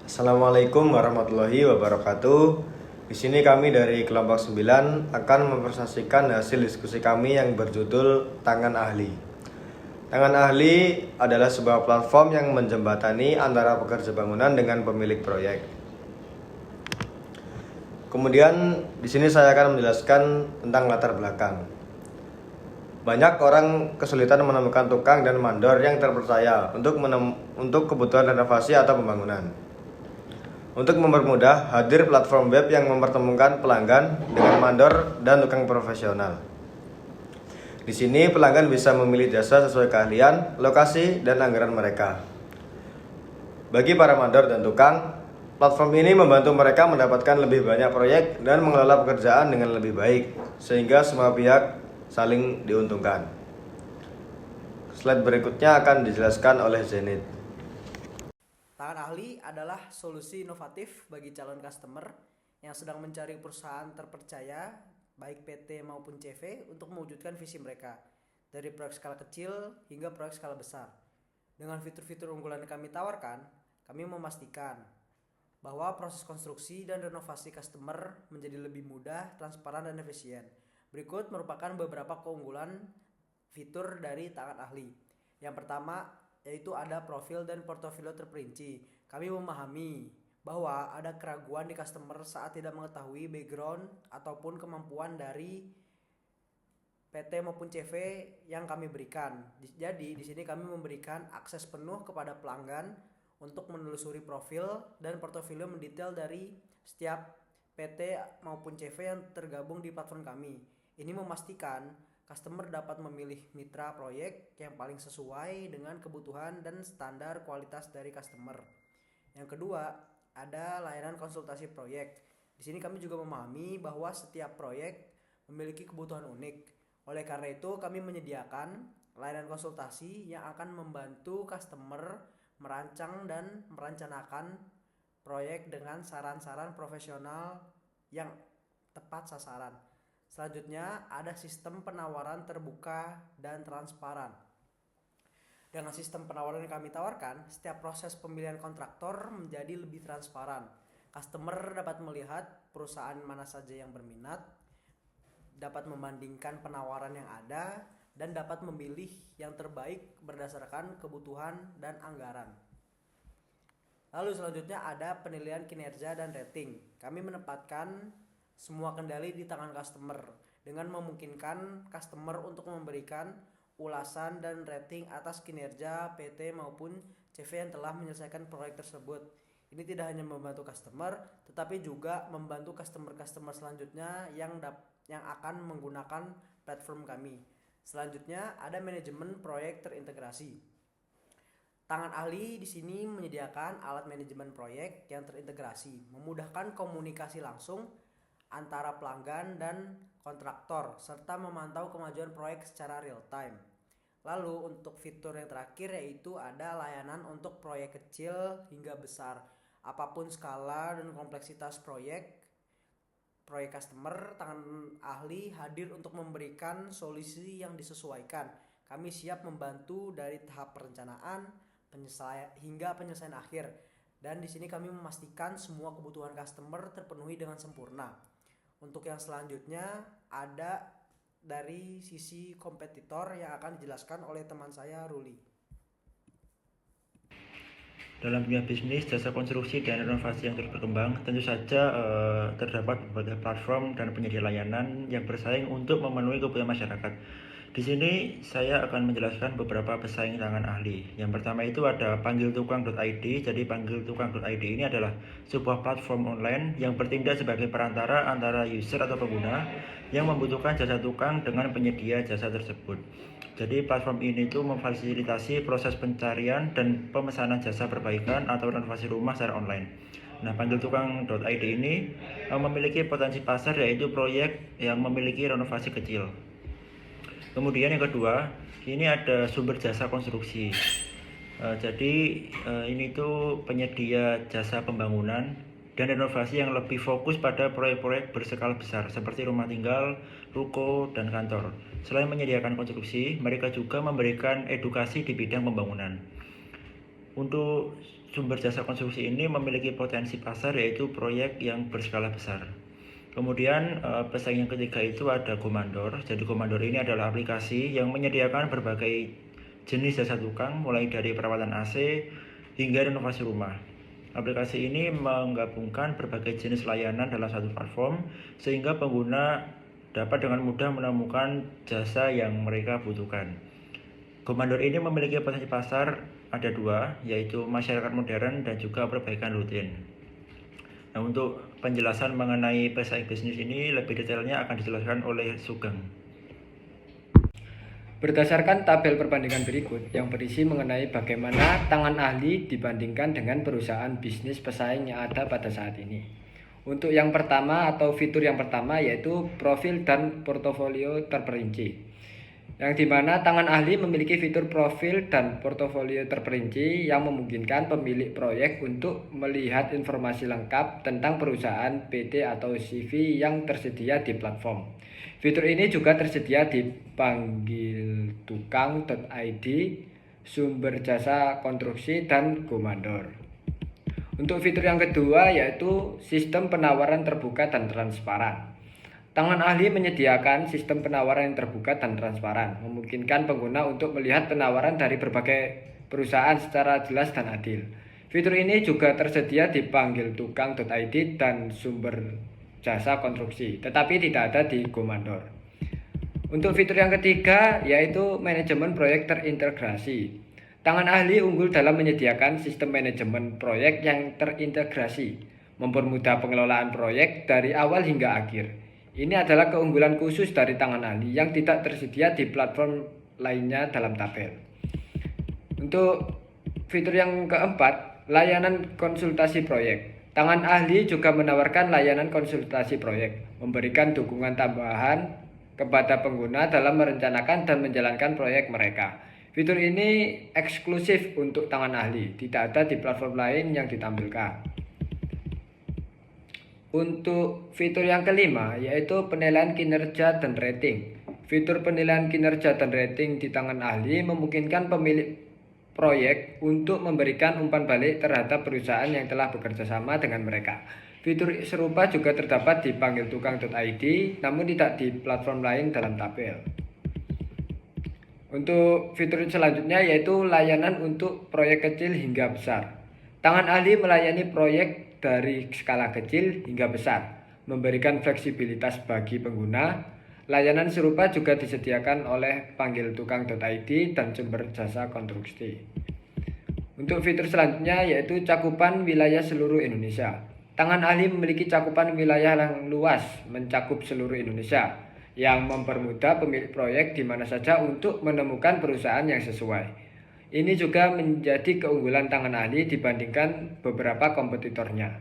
Assalamualaikum warahmatullahi wabarakatuh. Di sini kami dari kelompok 9 akan mempresentasikan hasil diskusi kami yang berjudul Tangan Ahli. Tangan Ahli adalah sebuah platform yang menjembatani antara pekerja bangunan dengan pemilik proyek. Kemudian di sini saya akan menjelaskan tentang latar belakang. Banyak orang kesulitan menemukan tukang dan mandor yang terpercaya untuk kebutuhan renovasi atau pembangunan. Untuk mempermudah, hadir platform web yang mempertemukan pelanggan dengan mandor dan tukang profesional. Di sini pelanggan bisa memilih jasa sesuai keahlian, lokasi, dan anggaran mereka. Bagi para mandor dan tukang, platform ini membantu mereka mendapatkan lebih banyak proyek dan mengelola pekerjaan dengan lebih baik, sehingga semua pihak saling diuntungkan. Slide berikutnya akan dijelaskan oleh Zenith. Tangan Ahli adalah solusi inovatif bagi calon customer yang sedang mencari perusahaan terpercaya, baik PT maupun CV, untuk mewujudkan visi mereka, dari proyek skala kecil hingga proyek skala besar. Dengan fitur-fitur unggulan yang kami tawarkan, kami memastikan bahwa proses konstruksi dan renovasi customer menjadi lebih mudah, transparan, dan efisien. Berikut merupakan beberapa keunggulan fitur dari Tangan Ahli. Yang pertama, yaitu ada profil dan portofolio terperinci. Kami memahami bahwa ada keraguan di customer saat tidak mengetahui background ataupun kemampuan dari PT maupun CV yang kami berikan. Jadi di sini kami memberikan akses penuh kepada pelanggan untuk menelusuri profil dan portofolio mendetail dari setiap PT maupun CV yang tergabung di platform kami. Ini memastikan customer dapat memilih mitra proyek yang paling sesuai dengan kebutuhan dan standar kualitas dari customer. Yang kedua, ada layanan konsultasi proyek. Di sini kami juga memahami bahwa setiap proyek memiliki kebutuhan unik. Oleh karena itu, kami menyediakan layanan konsultasi yang akan membantu customer merancang dan merencanakan proyek dengan saran-saran profesional yang tepat sasaran. Selanjutnya, ada sistem penawaran terbuka dan transparan. Dengan sistem penawaran yang kami tawarkan, setiap proses pemilihan kontraktor menjadi lebih transparan. Customer dapat melihat perusahaan mana saja yang berminat, dapat membandingkan penawaran yang ada, dan dapat memilih yang terbaik berdasarkan kebutuhan dan anggaran. Lalu selanjutnya ada penilaian kinerja dan rating. Kami menempatkan semua kendali di tangan customer dengan memungkinkan customer untuk memberikan ulasan dan rating atas kinerja PT maupun CV yang telah menyelesaikan proyek tersebut. Ini tidak hanya membantu customer, tetapi juga membantu customer-customer selanjutnya yang akan menggunakan platform kami. Selanjutnya ada manajemen proyek terintegrasi. Tangan Ahli di sini menyediakan alat manajemen proyek yang terintegrasi, memudahkan komunikasi langsung antara pelanggan dan kontraktor, serta memantau kemajuan proyek secara real time. Lalu untuk fitur yang terakhir yaitu ada layanan untuk proyek kecil hingga besar. Apapun skala dan kompleksitas proyek customer, Tangan Ahli hadir untuk memberikan solusi yang disesuaikan. Kami siap membantu dari tahap perencanaan hingga penyelesaian akhir. Dan di sini kami memastikan semua kebutuhan customer terpenuhi dengan sempurna. Untuk yang selanjutnya ada dari sisi kompetitor yang akan dijelaskan oleh teman saya, Ruli. Dalam dunia bisnis, jasa konstruksi dan renovasi yang terus berkembang, tentu saja terdapat berbagai platform dan penyedia layanan yang bersaing untuk memenuhi kebutuhan masyarakat. Di sini saya akan menjelaskan beberapa pesaing Tangan Ahli. Yang pertama itu ada panggiltukang.id. Jadi panggiltukang.id ini adalah sebuah platform online yang bertindak sebagai perantara antara user atau pengguna yang membutuhkan jasa tukang dengan penyedia jasa tersebut. Jadi platform ini itu memfasilitasi proses pencarian dan pemesanan jasa perbaikan atau renovasi rumah secara online. Nah, panggiltukang.id ini memiliki potensi pasar yaitu proyek yang memiliki renovasi kecil. Kemudian yang kedua, ini ada sumber jasa konstruksi. Ini tuh penyedia jasa pembangunan dan renovasi yang lebih fokus pada proyek-proyek berskala besar seperti rumah tinggal, ruko, dan kantor. Selain menyediakan konstruksi, mereka juga memberikan edukasi di bidang pembangunan. Untuk sumber jasa konstruksi ini memiliki potensi pasar yaitu proyek yang berskala besar. Kemudian pesaing yang ketiga itu ada Gomandor. Jadi Gomandor ini adalah aplikasi yang menyediakan berbagai jenis jasa tukang mulai dari perawatan AC hingga renovasi rumah. Aplikasi ini menggabungkan berbagai jenis layanan dalam satu platform sehingga pengguna dapat dengan mudah menemukan jasa yang mereka butuhkan. Gomandor ini memiliki potensi pasar ada dua, yaitu masyarakat modern dan juga perbaikan rutin. Nah, untuk penjelasan mengenai pesaing bisnis ini lebih detailnya akan dijelaskan oleh Sugeng. Berdasarkan tabel perbandingan berikut yang berisi mengenai bagaimana tangan ahli dibandingkan dengan perusahaan bisnis pesaing yang ada pada saat ini. Untuk yang pertama atau fitur yang pertama yaitu profil dan portofolio terperinci. Yang dimana tangan ahli memiliki fitur profil dan portofolio terperinci yang memungkinkan pemilik proyek untuk melihat informasi lengkap tentang perusahaan, PT atau CV yang tersedia di platform. Fitur ini juga tersedia di panggiltukang.id, sumber jasa konstruksi, dan Gomandor. Untuk fitur yang kedua yaitu sistem penawaran terbuka dan transparan. Tangan ahli menyediakan sistem penawaran yang terbuka dan transparan, memungkinkan pengguna untuk melihat penawaran dari berbagai perusahaan secara jelas dan adil. Fitur ini juga tersedia di panggiltukang.id dan sumber jasa konstruksi, tetapi tidak ada di Gomandor. Untuk fitur yang ketiga yaitu manajemen proyek terintegrasi. Tangan ahli unggul dalam menyediakan sistem manajemen proyek yang terintegrasi, mempermudah pengelolaan proyek dari awal hingga akhir. Ini adalah keunggulan khusus dari tangan ahli yang tidak tersedia di platform lainnya dalam tabel. Untuk fitur yang keempat, layanan konsultasi proyek. Tangan ahli juga menawarkan layanan konsultasi proyek, memberikan dukungan tambahan kepada pengguna dalam merencanakan dan menjalankan proyek mereka. Fitur ini eksklusif untuk tangan ahli, tidak ada di platform lain yang ditampilkan. Untuk fitur yang kelima yaitu penilaian kinerja dan rating. Fitur penilaian kinerja dan rating di tangan ahli memungkinkan pemilik proyek untuk memberikan umpan balik terhadap perusahaan yang telah bekerja sama dengan mereka. Fitur serupa juga terdapat di panggiltukang.id namun tidak di platform lain dalam tabel. Untuk fitur selanjutnya yaitu layanan untuk proyek kecil hingga besar. Tangan ahli melayani proyek dari skala kecil hingga besar, memberikan fleksibilitas bagi pengguna. Layanan serupa juga disediakan oleh panggiltukang.id dan sumber jasa konstruksi. Untuk fitur selanjutnya yaitu cakupan wilayah seluruh Indonesia. Tangan ahli memiliki cakupan wilayah yang luas, mencakup seluruh Indonesia, yang mempermudah pemilik proyek di mana saja untuk menemukan perusahaan yang sesuai. Ini juga menjadi keunggulan tangan ahli dibandingkan beberapa kompetitornya.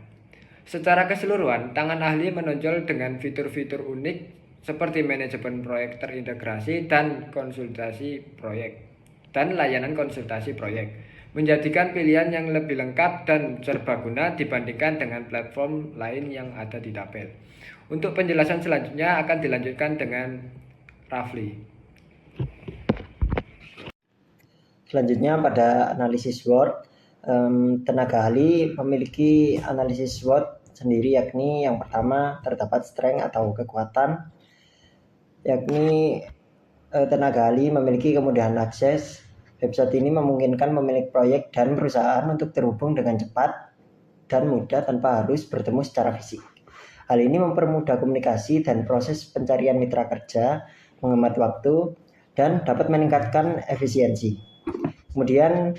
Secara keseluruhan, tangan ahli menonjol dengan fitur-fitur unik seperti manajemen proyek terintegrasi dan konsultasi proyek dan layanan konsultasi proyek, menjadikan pilihan yang lebih lengkap dan serbaguna dibandingkan dengan platform lain yang ada di tabel. Untuk penjelasan selanjutnya akan dilanjutkan dengan Rafli. Selanjutnya pada analisis SWOT, tenaga ahli memiliki analisis SWOT sendiri, yakni yang pertama terdapat strength atau kekuatan, yakni tenaga ahli memiliki kemudahan akses. Website ini memungkinkan pemilik proyek dan perusahaan untuk terhubung dengan cepat dan mudah tanpa harus bertemu secara fisik. Hal ini mempermudah komunikasi dan proses pencarian mitra kerja, menghemat waktu, dan dapat meningkatkan efisiensi. Kemudian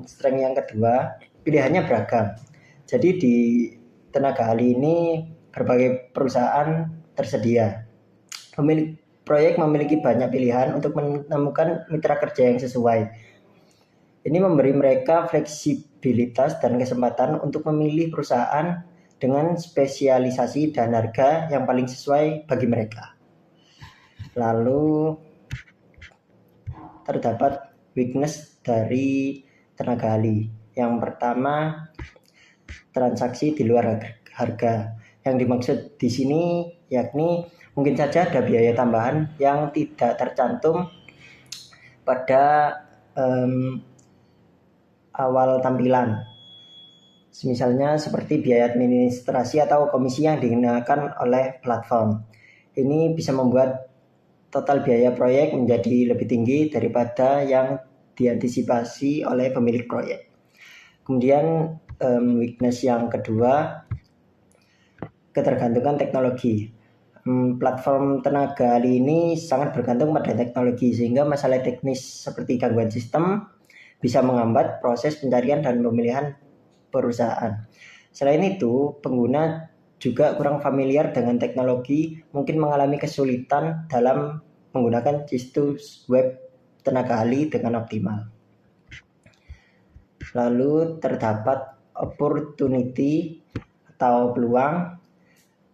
strength yang kedua, pilihannya beragam. Jadi di tenaga ahli ini berbagai perusahaan tersedia. Pemilik proyek memiliki banyak pilihan untuk menemukan mitra kerja yang sesuai. Ini memberi mereka fleksibilitas dan kesempatan untuk memilih perusahaan dengan spesialisasi dan harga yang paling sesuai bagi mereka. Lalu terdapat weakness dari tenaga ahli. Yang pertama, transaksi di luar harga. Yang dimaksud di sini yakni mungkin saja ada biaya tambahan yang tidak tercantum pada awal tampilan. Misalnya seperti biaya administrasi atau komisi yang dikenakan oleh platform. Ini bisa membuat total biaya proyek menjadi lebih tinggi daripada yang diantisipasi oleh pemilik proyek. Kemudian weakness yang kedua, ketergantungan teknologi. Platform tenaga ahli ini sangat bergantung pada teknologi, sehingga masalah teknis seperti gangguan sistem bisa menghambat proses pencarian dan pemilihan perusahaan. Selain itu, pengguna juga kurang familiar dengan teknologi, mungkin mengalami kesulitan dalam menggunakan situs web tenaga ahli dengan optimal. Lalu terdapat opportunity atau peluang.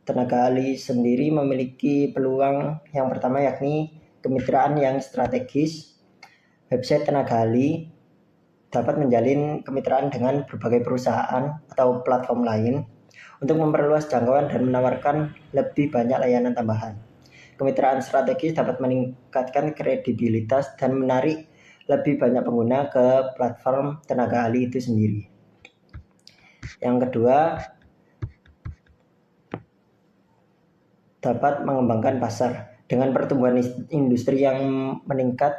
Tenaga ahli sendiri memiliki peluang yang pertama, yakni kemitraan yang strategis. Website tenaga ahli dapat menjalin kemitraan dengan berbagai perusahaan atau platform lain untuk memperluas jangkauan dan menawarkan lebih banyak layanan tambahan. Kemitraan strategis dapat meningkatkan kredibilitas dan menarik lebih banyak pengguna ke platform tenaga ahli itu sendiri. Yang kedua, dapat mengembangkan pasar. Dengan pertumbuhan industri yang meningkat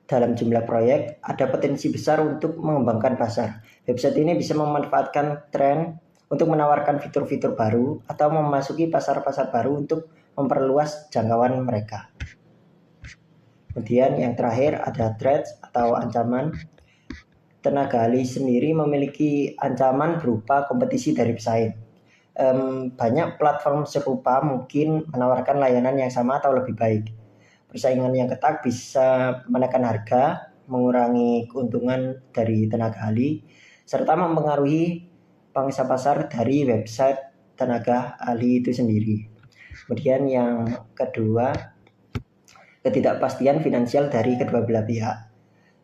dalam jumlah proyek, ada potensi besar untuk mengembangkan pasar. Website ini bisa memanfaatkan tren untuk menawarkan fitur-fitur baru atau memasuki pasar-pasar baru untuk memperluas jangkauan mereka. Kemudian yang terakhir ada threats atau ancaman. Tenaga ahli sendiri memiliki ancaman berupa kompetisi dari pesaing. Banyak platform serupa mungkin menawarkan layanan yang sama atau lebih baik. Persaingan yang ketat bisa menekan harga, mengurangi keuntungan dari tenaga ahli, serta mempengaruhi pangsa pasar dari website tenaga ahli itu sendiri. Kemudian yang kedua, ketidakpastian finansial dari kedua belah pihak,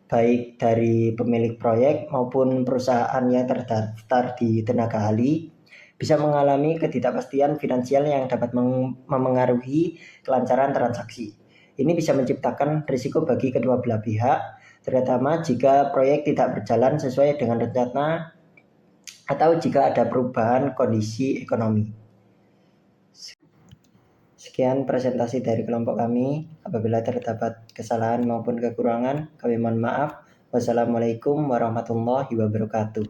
baik dari pemilik proyek maupun perusahaan yang terdaftar di tenaga ahli, bisa mengalami ketidakpastian finansial yang dapat memengaruhi kelancaran transaksi. Ini bisa menciptakan risiko bagi kedua belah pihak, terutama jika proyek tidak berjalan sesuai dengan rencana atau jika ada perubahan kondisi ekonomi. Sekian presentasi dari kelompok kami. Apabila terdapat kesalahan maupun kekurangan, kami mohon maaf. Wassalamualaikum warahmatullahi wabarakatuh.